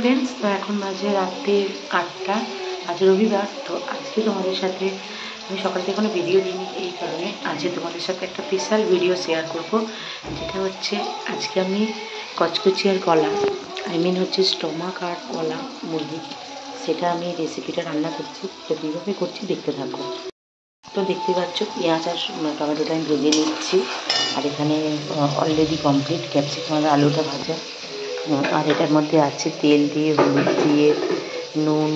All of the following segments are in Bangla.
ফ্রেন্ডস, তো এখন বাজে রাতে 8টা, আজ রবিবার। তো আজকে তোমাদের সাথে আমি সকাল থেকে কোনো ভিডিও দিইনি, এই কারণে আজকে তোমাদের সাথে একটা স্পেশাল ভিডিও শেয়ার করব, যেটা হচ্ছে আজকে আমি কচকচি আর কলা, হচ্ছে স্টমাক আর কলা মুরগি, সেটা আমি রেসিপিটা রান্না করছি। তো কীভাবে করছি দেখতে থাকবো। তো দেখতে পাচ্ছ পেঁয়াজ আর টমেটোটা আমি ভেজে নিচ্ছি, আর এখানে অলরেডি কমপ্লিট ক্যাপসিকাম আর আলুটা ভাজা। আর এটার মধ্যে আছে তেল দিয়ে, হলুদ দিয়ে, নুন,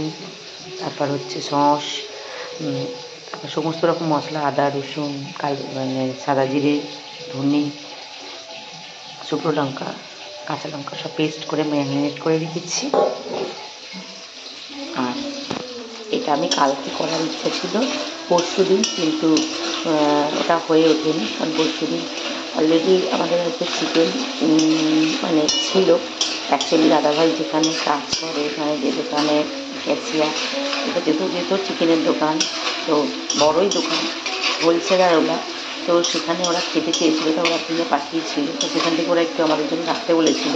তারপর হচ্ছে সস, তারপর সমস্ত রকম মশলা, আদা রসুন, সাদা জিরে, ধনে, শুকনো লঙ্কা, কাঁচা লঙ্কা সব পেস্ট করে ম্যারিনেট করে রেখেছি। আর এটা আমি কালকে করার ইচ্ছা ছিল পরশু দিন, কিন্তু ওটা হয়ে ওঠেনি, কারণ পরশু দিন অলরেডি আমাদের হচ্ছে চিকেন ছিল। অ্যাকচুয়ালি দাদাভাই যেখানে কাজ করে, এখানে যে দোকানে ক্যাশিয়ার, এটা যেহেতু চিকেনের দোকান, তো বড়ই দোকান, হোলসেলার ওরা, তো সেখানে ওরা খেতে চেয়েছিল, তো ওরা কিনে পাঠিয়েছিল। তো সেখান থেকে ওরা একটু আমাদের জন্য রাখতে বলেছিল,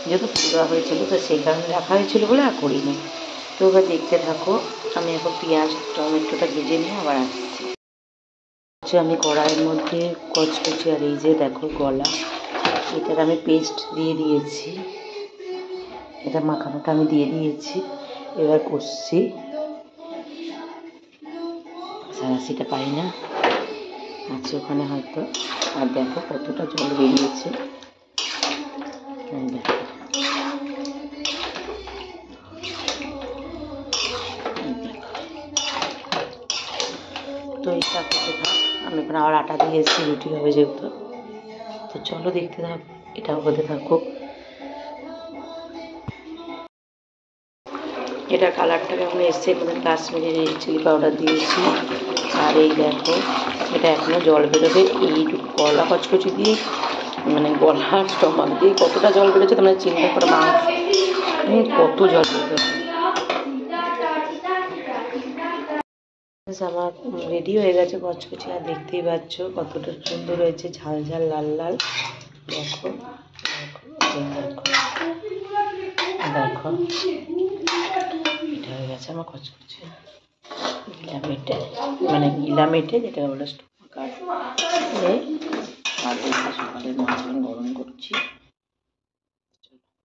যেহেতু পুজো দেওয়া হয়েছিল, তো সেই কারণে রাখা হয়েছিল বলে আর করিনি। তো এবার দেখতে থাকো, আমি এখন পেঁয়াজ টমেটোটা ভেজে নিয়ে আবার আসছি। আমি কড়াইয়ের মধ্যে কচকচি আর এই যে দেখো গলা, এটার আমি পেস্ট দিয়ে দিয়েছি, এটা মাখানোটা আমি দিয়ে দিয়েছি। এবার কষছি, সারাশিটা পাই না আছে ওখানে হয়তো। আর দেখো কতটা জল বেরিয়েছে, দেখো তো এটা করতে থাক। আমি এখানে আবার আটা দিয়ে এসেছি, রুটি হবে যেহেতু। তো চলো দেখতে থাক, এটাও হতে থাকুক। এটার কালারটা কেমন এসছে, মানে কাশ্মীরি চিলি পাউডার দিয়েছি। আর এই দেখো, এটা এখনও জল বেরোবে। এইটুকু গলা কচকচি দিয়ে, মানে গলার স্টমাক দিয়ে কতটা জল বেরোচ্ছে তোমরা চিন্তা করো, মাংস কত জল বেরোবে। আমার রেডি হয়ে গেছে কচকচি, আর দেখতেই পাচ্ছ কতটা সুন্দর হয়েছে, ঝাল ঝাল লাল লাল। দেখো দেখো দেখো, এটা হয়ে গেছে আমার কচকচি গিলামেটে, যেটা হলো স্টমাক। আর সকালে মাছ গরম করছি।